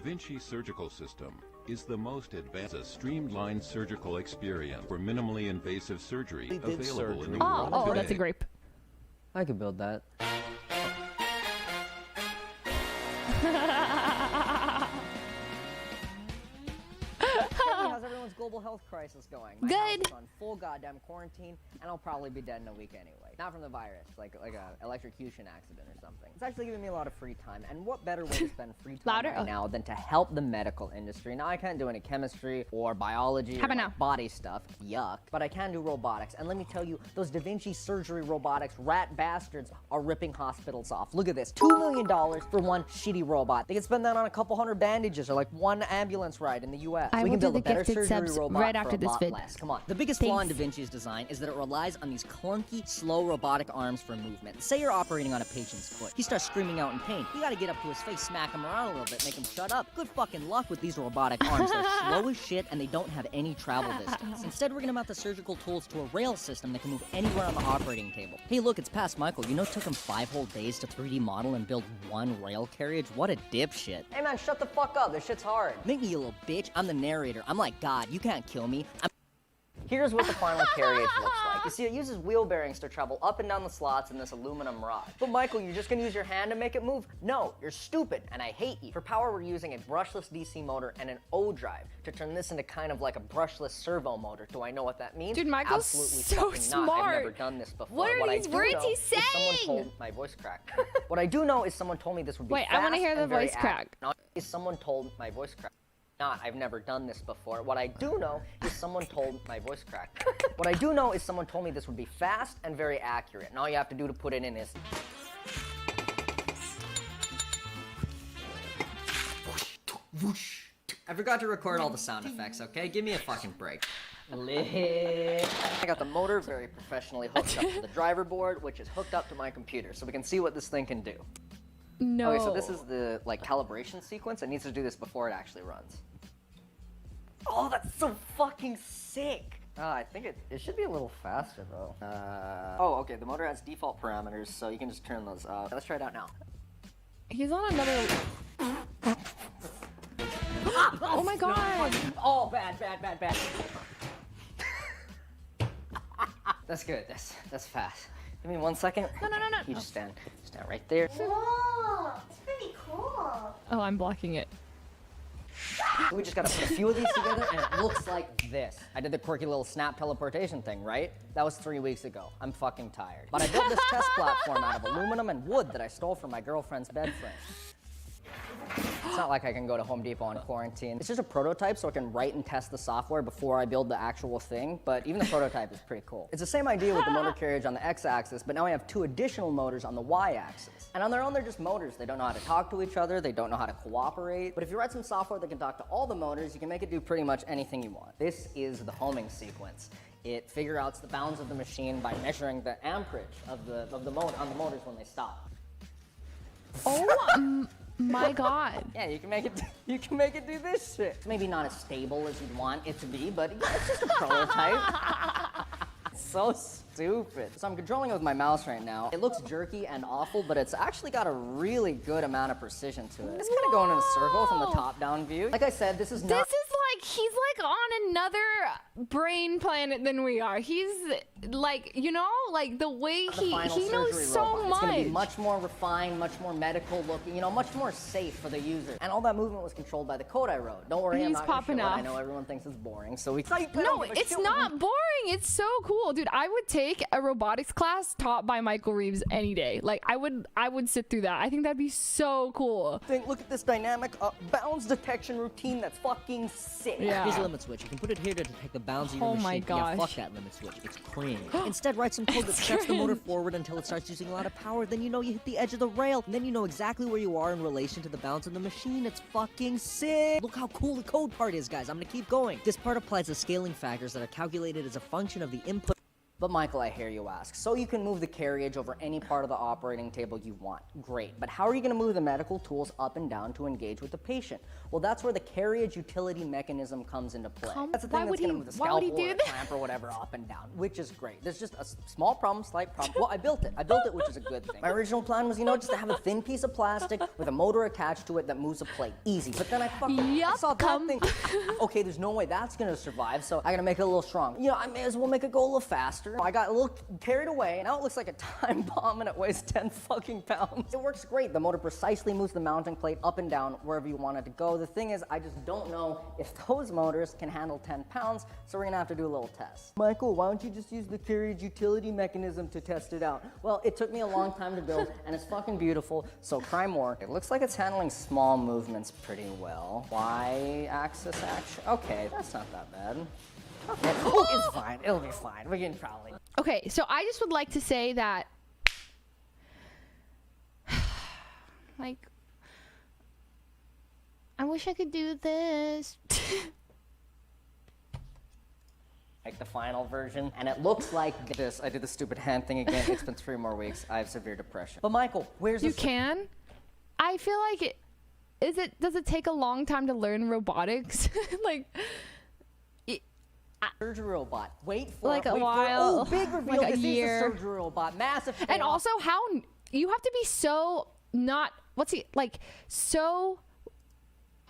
Vinci surgical system is the most advanced streamlined surgical experience for minimally invasive surgery available in the world Oh, today. that's a grape. I could build that. How's everyone's global health crisis going? My house is on full goddamn quarantine, and I'll probably be dead in a week anyway. Not from the virus, like a electrocution accident or something. It's actually giving me a lot of free time, and what better way to spend free time right now than to help the medical industry? Now, I can't do any chemistry or biology or like body stuff, yuck, but I can do robotics, and let me tell you, those Da Vinci surgery robotics rat bastards are ripping hospitals off. Look at this, $2 million for one shitty robot. They can spend that on a couple hundred bandages or like one ambulance ride in the US. I We will can do build the a better gifted surgery subs robot right for after a this lot vid. less. Come on. The biggest flaw in Da Vinci's design is that it relies on these clunky, slow robotic arms for movement. Say you're operating on a patient's foot. He starts screaming out in pain. You gotta get up to his face, smack him around a little bit, make him shut up. Good fucking luck with these robotic arms. They're slow as shit and they don't have any travel distance. Instead, we're gonna mount the surgical tools to a rail system that can move anywhere on the operating table. Hey look, it's past Michael. You know it took him 5 whole days to 3D model and build one rail carriage? What a dipshit. Hey man, shut the fuck up. This shit's hard. Make me, you little bitch. I'm the narrator. I'm like God. You can't kill me. Here's what the final carriage looks like. You see, it uses wheel bearings to travel up and down the slots in this aluminum rod. But Michael, you're just gonna use your hand to make it move? No, you're stupid, and I hate you. For power, we're using a brushless DC motor and an O drive to turn this into kind of like a brushless servo motor. Do I know what that means? Dude, Michael's Absolutely so fucking smart. not. I've never done this before. What are these words he's saying? Someone told my voice crack. What I do know is someone told me this would be Wait, fast I want to hear the and very voice crack. accurate. Is someone told my voice crack. I've never done this before. What I do know is someone told my voice crack. What I do know is someone told me this would be fast and very accurate. And all you have to do to put it in is whoosh. I forgot to record all the sound effects, okay? Give me a fucking break. Lit. I got the motor very professionally hooked up to the driver board, which is hooked up to my computer, so we can see what this thing can do. No. Okay, so this is the like calibration sequence. It needs to do this before it actually runs. Oh, that's so fucking sick! I think it should be a little faster though. Oh, okay, the motor has default parameters, so you can just turn those up. Let's try it out now. He's on another... Oh my god! Oh, bad. That's good, that's fast. Give me 1 second. No. You just stand right there. Whoa, it's pretty cool. Oh, I'm blocking it. We just gotta put a few of these together and it looks like this. I did the quirky little snap teleportation thing, right? That was 3 weeks ago. I'm fucking tired. But I built this test platform out of aluminum and wood that I stole from my girlfriend's bed frame. It's not like I can go to Home Depot in quarantine. It's just a prototype so I can write and test the software before I build the actual thing, but even the prototype is pretty cool. It's the same idea with the motor carriage on the x-axis, but now I have 2 additional motors on the y-axis. And on their own, they're just motors. They don't know how to talk to each other, they don't know how to cooperate. But if you write some software that can talk to all the motors, you can make it do pretty much anything you want. This is the homing sequence. It figures out the bounds of the machine by measuring the amperage of the motor on the motors when they stop. Oh my god. Yeah, you can make it do this shit. It's maybe not as stable as you'd want it to be, but it's just a prototype. It's so stupid. So I'm controlling it with my mouse right now. It looks jerky and awful, but it's actually got a really good amount of precision to it. It's kind of going in a circle from the top-down view. Like I said, this is not... This is like, he's like on another brain planet than we are. He's like, you know, like the way he knows so much. It's gonna be much more refined, much more medical looking, you know, much more safe for the user. And all that movement was controlled by the code I wrote. Don't worry, I'm not gonna show it. I know everyone thinks it's boring, so we... No, it's not boring. It's so cool. Dude, I would take a robotics class taught by Michael Reeves any day. Like, I would sit through that. I think that'd be so cool. Look at this dynamic bounds detection routine that's fucking sick. Yeah. Here's a limit switch. You can put it here to detect the bounds of your machine. Oh my gosh. Yeah, fuck that limit switch. It's cream. Instead, write some code that sets the motor forward until it starts using a lot of power. Then you know you hit the edge of the rail. And then you know exactly where you are in relation to the bounds of the machine. It's fucking sick. Look how cool the code part is, guys. I'm gonna keep going. This part applies the scaling factors that are calculated as a function of the input. But Michael, I hear you ask. So you can move the carriage over any part of the operating table you want. Great. But how are you going to move the medical tools up and down to engage with the patient? Well, that's where the carriage utility mechanism comes into play. That's the thing that's going to move the scalpel or the clamp or whatever up and down, which is great. There's just a small problem, slight problem. Well, I built it, which is a good thing. My original plan was, just to have a thin piece of plastic with a motor attached to it that moves a plate. Easy. But then I saw that thing. Okay, there's no way that's going to survive, so I got to make it a little strong. I may as well make it go a little faster. I got a little carried away. Now it looks like a time bomb and it weighs 10 fucking pounds. It works great. The motor precisely moves the mounting plate up and down wherever you want it to go. The thing is, I just don't know if those motors can handle 10 pounds, so we're gonna have to do a little test. Michael, why don't you just use the carriage utility mechanism to test it out? Well, it took me a long time to build, and it's fucking beautiful, so cry more. It looks like it's handling small movements pretty well. Y-axis action? Okay, that's not that bad. Okay. Oh, it's fine. It'll be fine. We can probably. Okay, so I just would like to say that, like, I wish I could do this. Like the final version, and it looks like this. I did the stupid hand thing again. It's been 3 more weeks. I have severe depression. But Michael, where's you can? I feel like does it take a long time to learn robotics? Like, surgery robot. Wait for like it. a while. Oh, big reveal. Like a this year. is the surgery robot. Massive. And also, how you have to be so not so.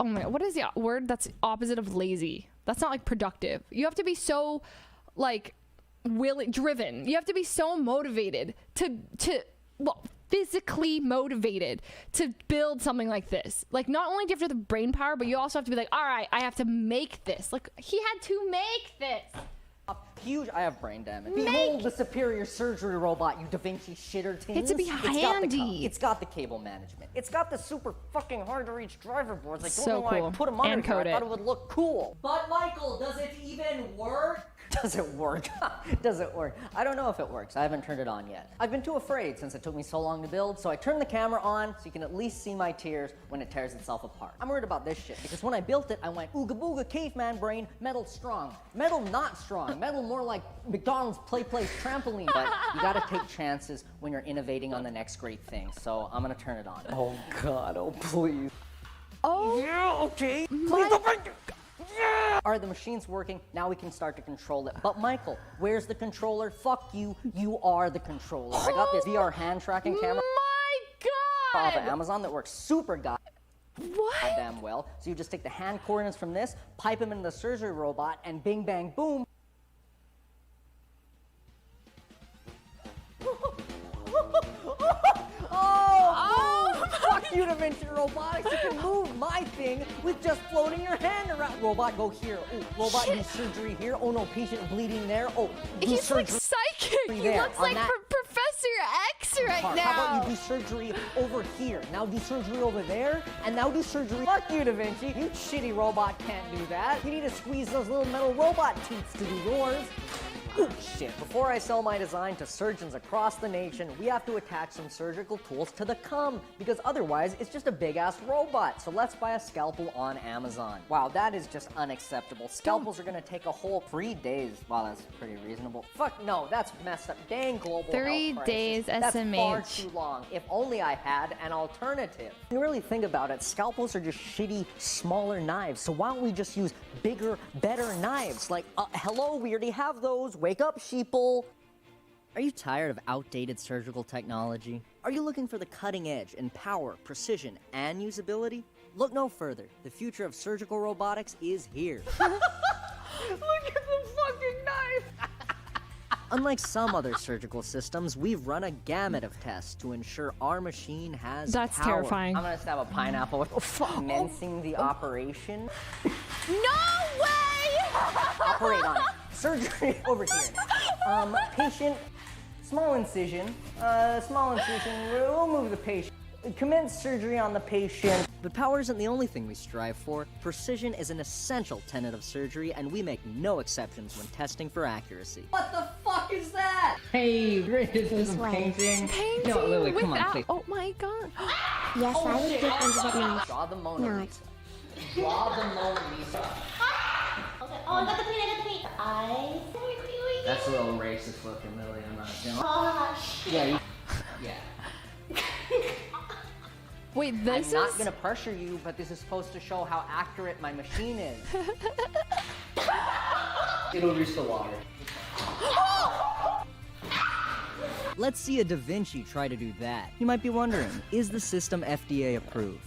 Oh my God, what is the word that's opposite of lazy? That's not like productive. You have to be so like driven. You have to be so motivated to physically motivated to build something like this. Like, not only do you have to have the brain power, but you also have to be like, all right, I have to make this. Like, he had to make this. Huge. I have brain damage. Behold the superior surgery robot, you Da Vinci shitter teens. It's to be handy. It's got the cable management. It's got the super fucking hard to reach driver boards. I don't So know why cool. I put them on And here. I code thought it. it would look cool. But Michael, does it even work? Does it work? Does it work? I don't know if it works. I haven't turned it on yet. I've been too afraid since it took me so long to build, so I turned the camera on so you can at least see my tears when it tears itself apart. I'm worried about this shit because when I built it, I went ooga booga caveman brain, metal strong. Metal not strong. Metal more like McDonald's play place trampoline. But you gotta take chances when you're innovating on the next great thing. So I'm gonna turn it on. Oh God, oh please. Oh. Yeah, okay. Please don't break it. Yeah! All right, the machine's working. Now we can start to control it. But Michael, where's the controller? Fuck you. You are the controller. I got this VR hand tracking camera My off God. of Amazon that works super What? goddamn well. So you just take the hand coordinates from this, pipe them into the surgery robot, and bing bang boom. Fuck you, Da Vinci Robotics. You can move my thing with just floating your hand around. Robot, go here. Ooh, robot, do surgery here. Oh no, patient bleeding there. Oh, do He's surgery like psychic. He there, looks on like that Professor X right part. now. How about you do surgery over here? Now do surgery over there, and now do surgery. Fuck you, Da Vinci. You shitty robot can't do that. You need to squeeze those little metal robot teats to do yours. Ooh, shit. Before I sell my design to surgeons across the nation, we have to attach some surgical tools to the cum, because otherwise it's just a big-ass robot. So let's buy a scalpel on Amazon. Wow, that is just unacceptable. Scalpels are gonna take a whole 3 days. Wow, that's pretty reasonable. Fuck no, that's messed up. Dang global 3 health days crisis. That's far SMH. too long. If only I had an alternative. When you really think about it, scalpels are just shitty, smaller knives. So why don't we just use bigger, better knives? Like, hello, we already have those. Wake up, sheeple. Are you tired of outdated surgical technology? Are you looking for the cutting edge in power, precision, and usability? Look no further. The future of surgical robotics is here. Look at the fucking knife. Unlike some other surgical systems, we've run a gamut of tests to ensure our machine has That's power. terrifying. I'm gonna stab a pineapple with mincing the operation. No way! Operate on it. Surgery over here. Patient, small incision. We'll move the patient. Commence surgery on the patient. But power isn't the only thing we strive for. Precision is an essential tenet of surgery, and we make no exceptions when testing for accuracy. What the fuck is that? Hey, this is a painting. Painting No, Lily, come on, without- please. Oh my God. Yes, I would get into that nose. Draw the Mona Not. Lisa. Draw the Mona Lisa. Okay. Oh, I got the paint. Eyes. That's a little racist looking, Lily. I'm not gonna. Yeah. Yeah. Wait, this I'm not gonna pressure you, but this is supposed to show how accurate my machine is. It'll reach the water. Let's see a Da Vinci try to do that. You might be wondering, is the system FDA approved?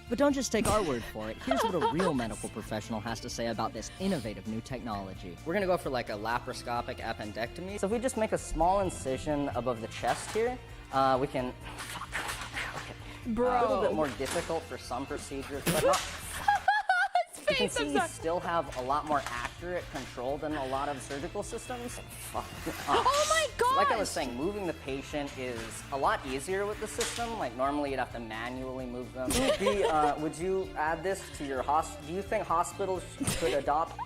But don't just take our word for it. Here's what a real medical professional has to say about this innovative new technology. We're gonna go for like a laparoscopic appendectomy. So if we just make a small incision above the chest here, we can... Bro. A little bit more difficult for some procedures, but not... You can see you still have a lot more accurate control than a lot of surgical systems. Oh my god! Like I was saying, moving the patient is a lot easier with the system. Like normally you'd have to manually move them. Would you add this to your do you think hospitals could adopt?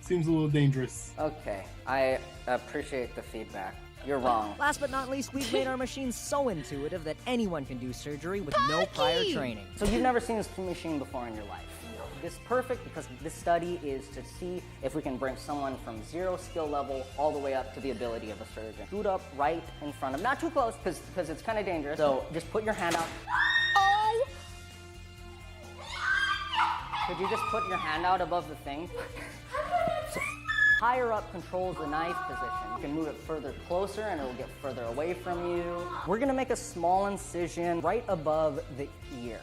Seems a little dangerous. Okay, I appreciate the feedback. You're wrong. Last but not least, we've made our machines so intuitive that anyone can do surgery with no prior training. So you've never seen this machine before in your life. This is perfect because this study is to see if we can bring someone from 0 skill level all the way up to the ability of a surgeon. Scoot up right in front of, not too close because it's kind of dangerous. So just put your hand out. Oh! Could you just put your hand out above the thing? So, higher up controls the knife position. You can move it further closer and it'll get further away from you. We're gonna make a small incision right above the ear.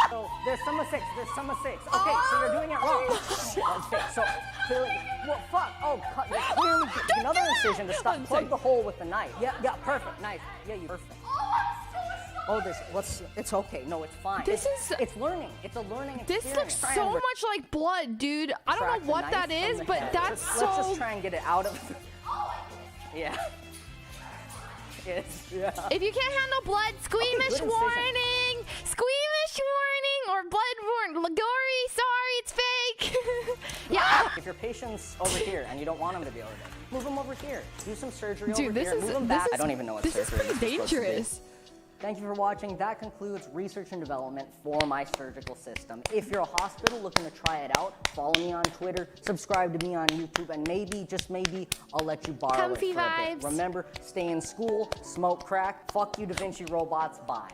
So there's some mistakes. Okay, so you're doing it wrong. Okay, so clearly, well, fuck. Oh, cut. Clearly, another incision to stop. Plug the hole with the knife. Yeah, perfect. Nice. Yeah, you perfect. Oh, it's okay. No, it's fine. It's learning. It's a learning experience. This looks so much like blood, dude. I don't know what that is, but that's so... Let's just try and get it out of... Yeah. Yeah. If you can't handle blood, squeamish warning! Squeamish warning or blood warning. Gory, sorry, it's fake. Yeah. If your patient's over here and you don't want him to be over there, move him over here. Do some surgery Dude, over here. Move him back. I don't even know what surgery this is pretty dangerous. Thank you for watching. That concludes research and development for my surgical system. If you're a hospital looking to try it out, follow me on Twitter, subscribe to me on YouTube, and maybe, just maybe, I'll let you borrow Comfy it for a vibes. bit. Remember, stay in school, smoke crack, fuck you Da Vinci robots, bye.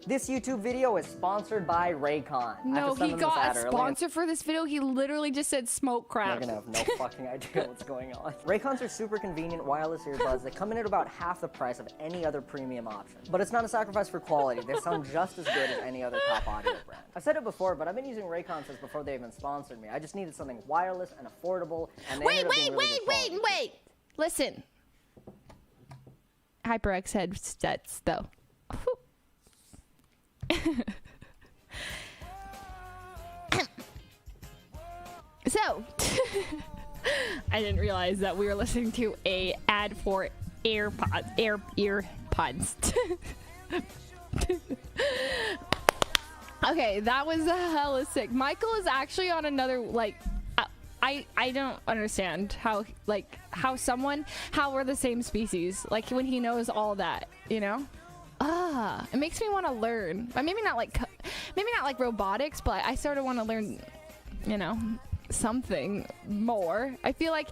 This YouTube video is sponsored by Raycon. No, he got a sponsor for this video. He literally just said smoke crack. You're gonna have no fucking idea what's going on. Raycons are super convenient wireless earbuds that come in at about half the price of any other premium option. But it's not a sacrifice for quality. They sound just as good as any other top audio brand. I've said it before, but I've been using Raycons since before they even sponsored me. I just needed something wireless and affordable, and they ended up being really good quality. Wait. Listen. HyperX headsets, though. So, I didn't realize that we were listening to a ad for earpods. Okay, that was hella sick. Michael is actually on another, like, I don't understand how we're the same species. Like, when he knows all that, you know? It makes me want to learn. But maybe not like robotics, but I sort of want to learn, you know, something more. I feel like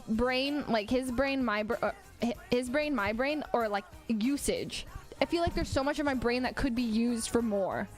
brain, like his brain, my brain, or like usage. I feel like there's so much of my brain that could be used for more.